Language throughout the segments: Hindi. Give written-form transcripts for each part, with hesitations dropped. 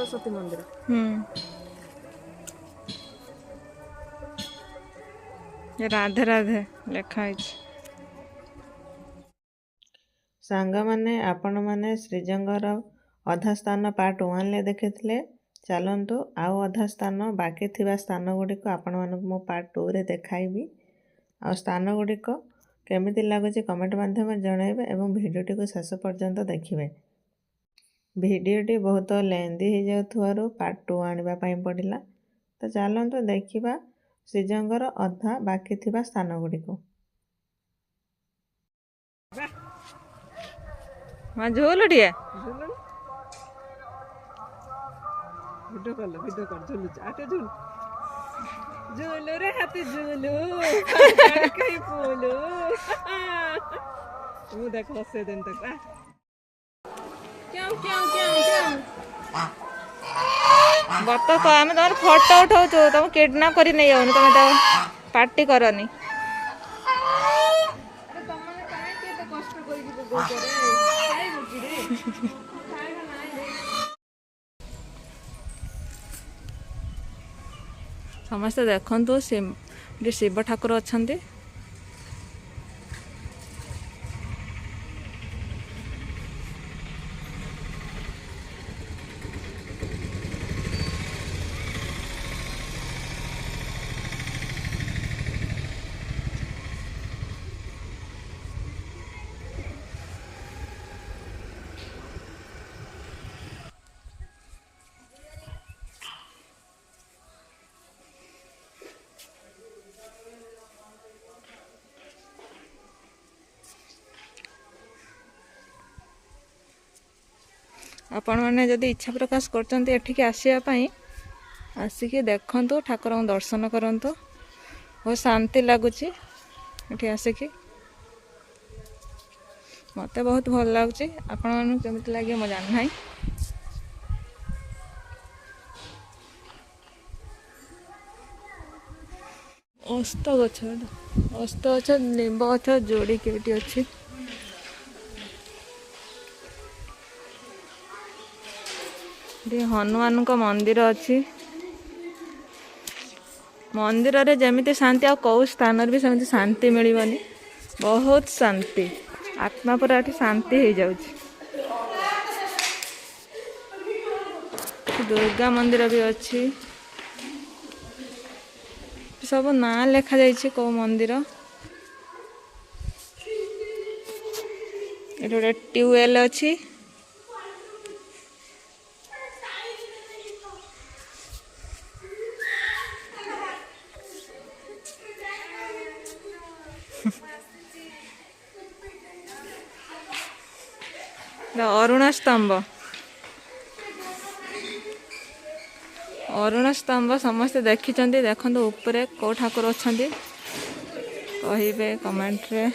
सरस्वती मंदिर राधे राधे लिखाई। सांग माने आपण माने श्रीजंगर अधा स्थान पार्ट 1 ले देखिथिले। चलतु आउ अधा स्थान बाकी थिबा स्थान गुड़िक आपण मानक मो पार्ट 2 रे देखाइबी। आ स्थान गुड़िक केमिति लागुची कमेंट माध्यम जणाइबे एवं भिडियोटी को शेष पर्यंत देखिबे। भिडियोटी बहुत लेंदी हो जाउथुवारु पार्ट 2 आनिबा पई पड़िला। तो चलतु देखिबा श्रीजंगर अधा बाकी थिबा स्थान गुड़िक। मां झूल टिए वीडियो कर झूलु आटे झूल झूलु रे हाथी झूलु कहीं पोलु वो देख हसे दिन तक क्यों क्यों क्यों क्यों बतक आम तुम फोटो उठाऊ तुम किडनाप कर नहीं जाऊन तुम तो पार्टी करनी समस्ते देखु शिव ठाकुर अच्छा आपण मैंने जदि इच्छा प्रकाश करठिक आसवाई आसिक देखु ठाकुर दर्शन करूँ बहुत शांति लगुच आसिक मत बहुत भल लगुच आपण केमती लगे मैं जानना अस्त गछ निम्ब गछ जोड़ी के अच्छी हनुमान का मंदिर अच्छी मंदिर रे जमीती शांति आ कौ स्थान भी सेमती शांति मिलबनी बहुत शांति आत्मा पूरा शांति हो जाउछि। दुर्गा मंदिर भी अच्छी सब ना लिखा जाइए कौ मंदिर ये गोटे ट्यूबवेल अच्छी अरुण स्तंभ समस्ते देखी देखो उपरे कौ ठाकुर अच्छा कहे कमेंट रे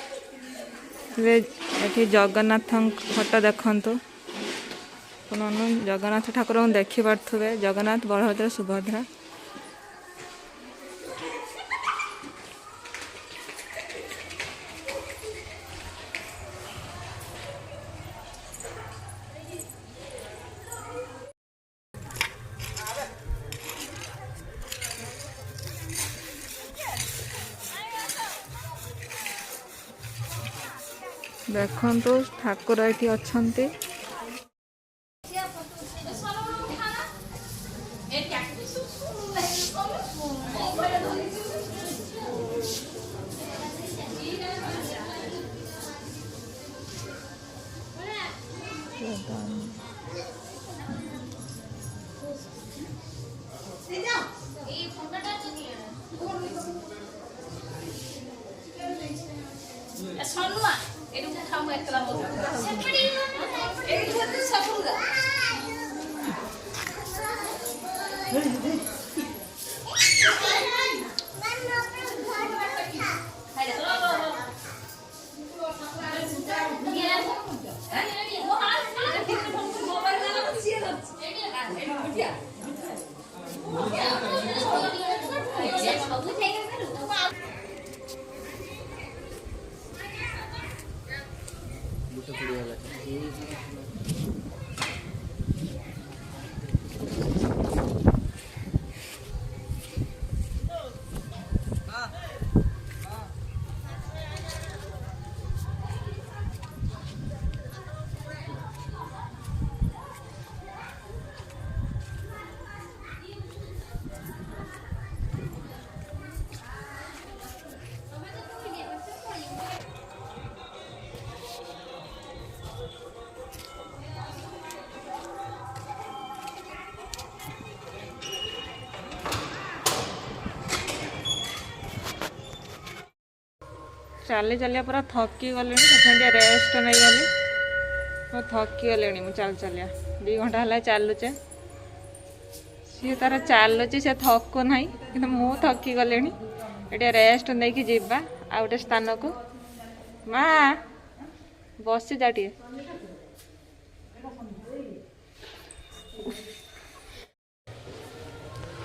ये जगन्नाथ फोटो देखु जगन्नाथ ठाकुर देखी पारे जगन्नाथ बलभद्र सुभद्रा देखु ठाकुर ये अच्छा ଚାଲି ଚାଲିଆ ପୁରା ଥକି ଗଲିଣି, ସେଥିପାଇଁ ଟିକେ ରେଷ୍ଟ ନେଇଗଲି। ମୁଁ ଥକି ଗଲିଣି, ମୁଁ ଚାଲି ଚାଲିଆ 2 ଘଣ୍ଟା ହେଲା ଚାଲୁଛେ। ସିଏ ତାର ଚାଲୁଛି, ସେ ଥକୁ ନାହିଁ, କିନ୍ତୁ ମୁଁ ଥକି ଗଲିଣି। ଏଠି ରେଷ୍ଟ ନେଇକି ଯିବା ଆଉ ଗୋଟେ ସ୍ଥାନକୁ। ମା ବସିଯା ଟିକେ।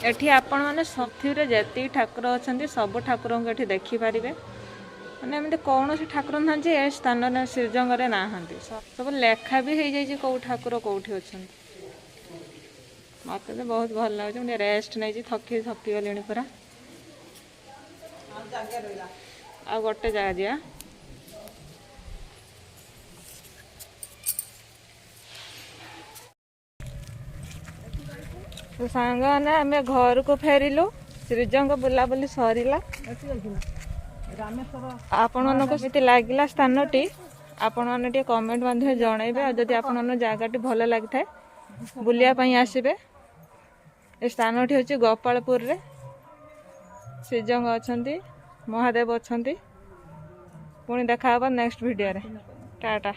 ଏଠି ଆପଣମାନେ ସଥିରେ ଯେତିକି ଠାକୁର ଅଛନ୍ତି ସବୁ ଠାକୁରଙ୍କୁ ଏଠି ଦେଖିପାରିବେ। ମାନେ ଏମିତି କୌଣସି ଠାକୁର ନାହାନ୍ତି ଏ ସ୍ଥାନରେ ଶ୍ରୀଜଙ୍ଗରେ ନାହାନ୍ତି। ସବୁ ଲେଖା ବି ହେଇଯାଇଛି କେଉଁ ଠାକୁର କେଉଁଠି ଅଛନ୍ତି। ମୋତେ ତ ବହୁତ ଭଲ ଲାଗୁଛି। ମୁଁ ଟିକେ ରେଷ୍ଟ ନେଇଛି, ଥକି ଗଲିଣି ପୁରା। ଆଉ ଗୋଟେ ଜାଗା ଯିବା। ସାଙ୍ଗମାନେ ଆମେ ଘରକୁ ଫେରିଲୁ। ଶ୍ରୀଜଙ୍ଗ ବୁଲାବୁଲି ସରିଲା। ଆପଣମାନଙ୍କୁ କେମିତି ଲାଗିଲା ସ୍ଥାନଟି ଆପଣମାନେ ଟିକେ କମେଣ୍ଟ ମାଧ୍ୟମରେ ଜଣାଇବେ। ଆଉ ଯଦି ଆପଣଙ୍କ ଜାଗାଟି ଭଲ ଲାଗିଥାଏ ବୁଲିବା ପାଇଁ ଆସିବେ। ଏ ସ୍ଥାନଟି ହେଉଛି ଗୋପାଳପୁରରେ। ଶ୍ରୀଜଙ୍ଗ ଅଛନ୍ତି, ମହାଦେବ ଅଛନ୍ତି। ପୁଣି ଦେଖା ହେବ ନେକ୍ସଟ ଭିଡ଼ିଓରେ। ଟାଟା।